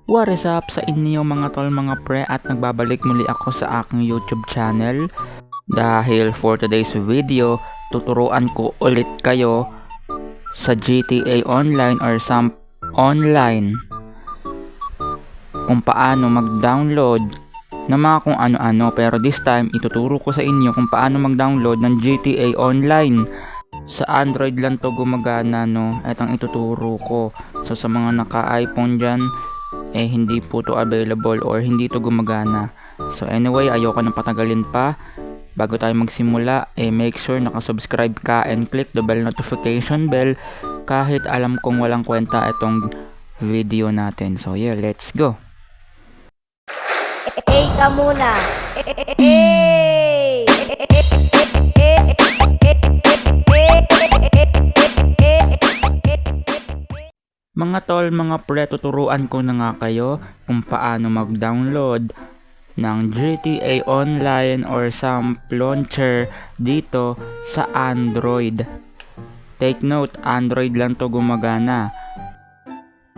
What is up sa inyo mga tol mga pre, at nagbabalik muli ako sa aking YouTube channel. Dahil for today's video, tuturuan ko ulit kayo sa GTA Online or SAMP Online kung paano mag-download ng mga kung ano-ano. Pero this time, ituturo ko sa inyo kung paano mag-download ng GTA Online. Sa Android lang to gumagana, no? Itong ituturo ko. So sa mga naka-iPhone dyan, hindi po to available or hindi to gumagana. So anyway, ayoko nang patagalin pa. Bago tayo magsimula, make sure nakasubscribe ka and click the bell notification bell kahit alam kong walang kwenta itong video natin. So yeah, let's go. Hey ka muna. Hey! Mga tol, mga pre, tuturuan ko na nga kayo kung paano mag-download ng GTA Online or SAMP Launcher dito sa Android. Take note, Android lang to gumagana.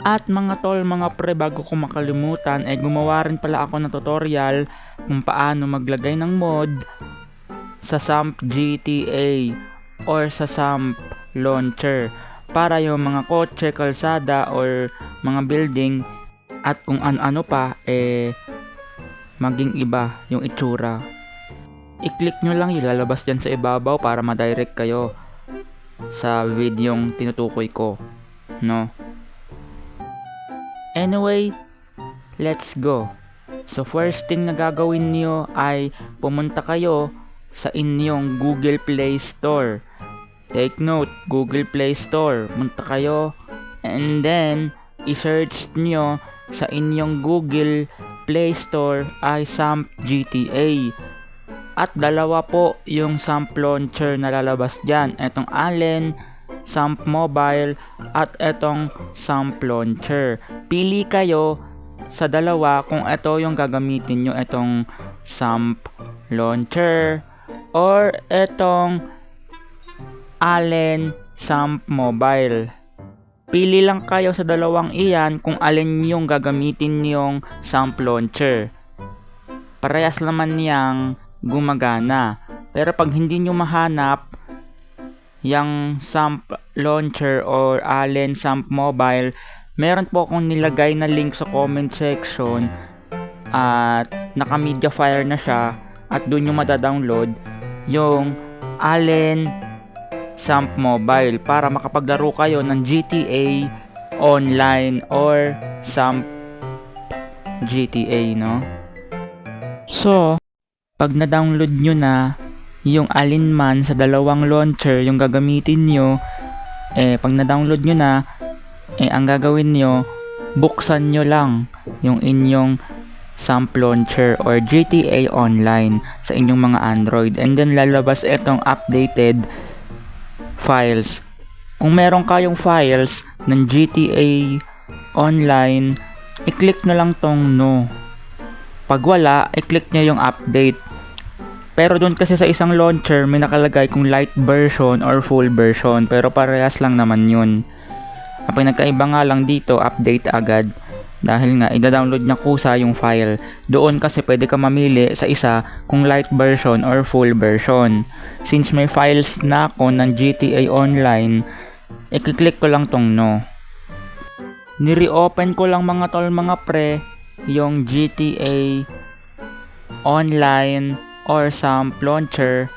At mga tol, mga pre, bago ko makalimutan, gumawa rin pala ako ng tutorial kung paano maglagay ng mod sa SAMP GTA or sa SAMP Launcher para yung mga kotse, kalsada, or mga building at kung ano-ano pa, maging iba yung itsura. I-click nyo lang yung lalabas dyan sa ibabaw para ma-direct kayo sa videong tinutukoy ko, no? Anyway, let's go. So first thing na gagawin nyo ay pumunta kayo sa inyong Google Play Store. Take note, Google Play Store. Punta kayo and then i-search nyo sa inyong Google Play Store ay SAMP GTA. At dalawa po yung SAMP Launcher na lalabas dyan. Etong Allen SAMP Mobile at etong SAMP Launcher. Pili kayo sa dalawa kung ito yung gagamitin nyo, etong SAMP Launcher or etong Allen SAMP Mobile. Pili lang kayo sa dalawang iyan kung alin yung gagamitin yung SAMP Launcher. Parehas naman niyang gumagana. Pero pag hindi nyo mahanap yung SAMP Launcher or Allen SAMP Mobile, meron po akong nilagay na link sa comment section at naka-media file na siya at doon nyo madadownload yung Allen SAMP Mobile para makapaglaro kayo ng GTA Online or SAMP GTA, no? So, pag na-download nyo na yung alinman sa dalawang launcher yung gagamitin nyo, pag na-download nyo na, ang gagawin nyo, buksan nyo lang yung inyong SAMP Launcher or GTA Online sa inyong mga Android, and then lalabas itong updated files. Kung meron kayong files ng GTA Online, i-click nyo lang tong no. Pag wala, i-click nyo yung update. Pero doon kasi sa isang launcher may nakalagay kung light version or full version, pero parehas lang naman yun. Ang pinagkaiba nga lang dito, update agad. Dahil nga, ida-download niya kusa yung file. Doon kasi pwede ka mamili sa isa kung light version or full version. Since may files na ako ng GTA Online, i-click ko lang tong no. Ni-reopen ko lang mga tol mga pre yung GTA Online or SAMP Launcher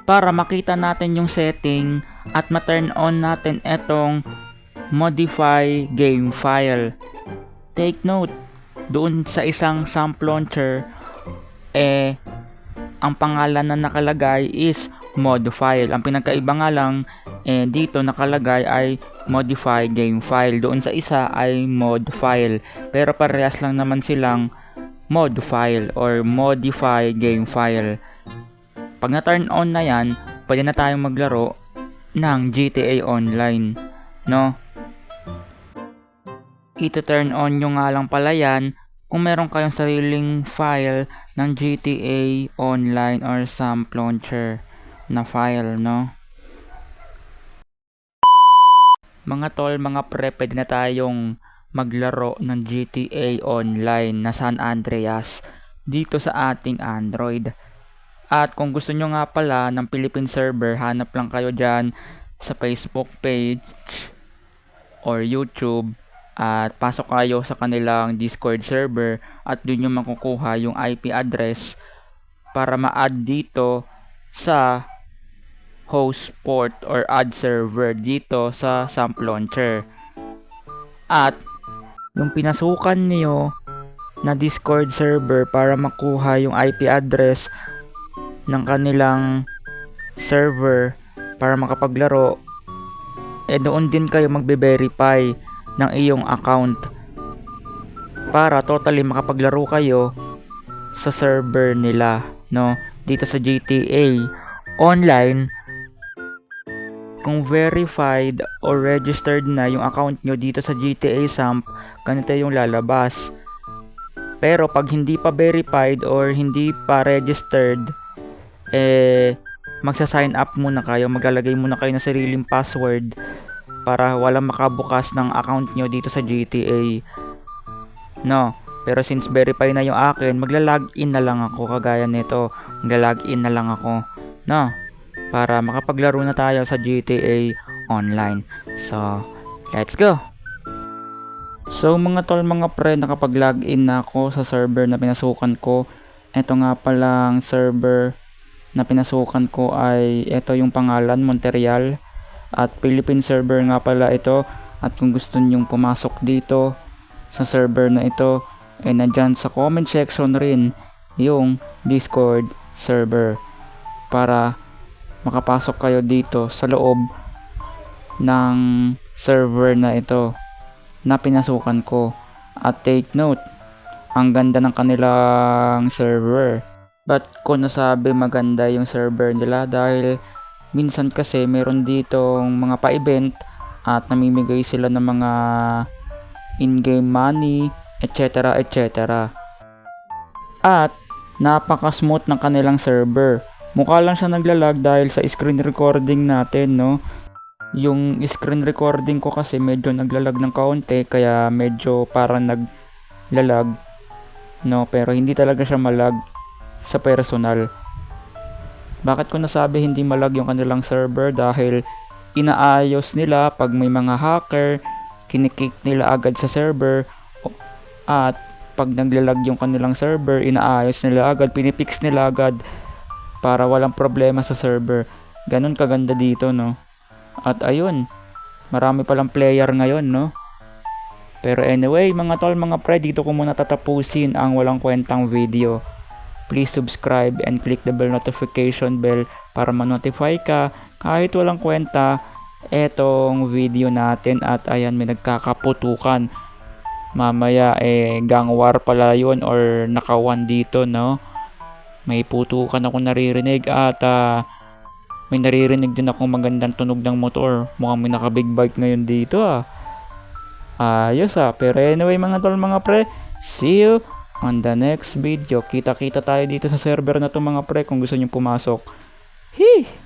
para makita natin yung setting at ma-turn on natin etong modify game file. Take note, doon sa isang SAMP Launcher, ang pangalan na nakalagay is mod file. Ang pinagkaiba nga lang, dito nakalagay ay modify game file. Doon sa isa ay mod file. Pero parehas lang naman silang mod file or modify game file. Pag na-turn on na yan, pwede na tayong maglaro ng GTA Online, no? Ito-turn on nyo nga lang pala yan kung meron kayong sariling file ng GTA Online or SAMP Launcher na file, no? Mga tol, mga pre, pwede na tayong maglaro ng GTA Online na San Andreas dito sa ating Android. At kung gusto nyo nga pala ng Philippine server, hanap lang kayo dyan sa Facebook page or YouTube at pasok kayo sa kanilang Discord server at doon nyo makukuha yung IP address para ma-add dito sa host port or add server dito sa SAMP Launcher. At yung pinasukan niyo na Discord server para makuha yung IP address ng kanilang server para makapaglaro, doon din kayo magbe-verify ng iyong account para totally makapaglaro kayo sa server nila, no? Dito sa GTA Online, kung verified or registered na yung account nyo dito sa GTA SAMP, ganito yung lalabas. Pero pag hindi pa verified or hindi pa registered, magsa-sign up muna kayo, maglalagay muna kayo ng sariling password para walang makabukas ng account nyo dito sa GTA. No, pero since verify na yung akin, magla-login na lang ako kagaya nito. Magla-login na lang ako, no, para makapaglaro na tayo sa GTA Online. So, let's go! So mga tol, mga pre, nakapag-login na ako sa server na pinasukan ko. Ito nga palang server na pinasukan ko ay ito yung pangalan, Montreal, at Philippine server nga pala ito. At kung gusto nyong pumasok dito sa server na ito, nandyan sa comment section rin yung Discord server para makapasok kayo dito sa loob ng server na ito na pinasukan ko. At take note, ang ganda ng kanilang server. Ba't ko nasabi maganda yung server nila? Dahil minsan kasi meron ditong mga pa-event at namimigay sila ng mga in-game money, etc. etc. At napaka-smooth ng kanilang server. Mukha lang siya naglalag dahil sa screen recording natin, no? Yung screen recording ko kasi medyo naglalag ng kaunti, kaya medyo parang naglalag, no? Pero hindi talaga siya malag sa personal. Bakit ko nasabi hindi malag yung kanilang server? Dahil inaayos nila pag may mga hacker, kinikick nila agad sa server, at pag naglalag yung kanilang server, inaayos nila agad, pinipix nila agad para walang problema sa server. Ganun kaganda dito, no? At ayun, marami palang player ngayon, no? Pero anyway, mga tol, mga pre, dito ko muna tatapusin ang walang kwentang video. Please subscribe and click the bell notification bell para ma-notify ka kahit walang kwenta etong video natin. At ayan, may nagkakaputukan. Mamaya gang war pala yun or nakawan dito, no? May putukan ako naririnig at may naririnig din akong magandang tunog ng motor. Mukhang may naka-big bike ngayon dito, Ayos, Pero anyway, mga tol, mga pre, see you on the next video. Kita-kita tayo dito sa server na to, mga pre, kung gusto nyo pumasok. Hee!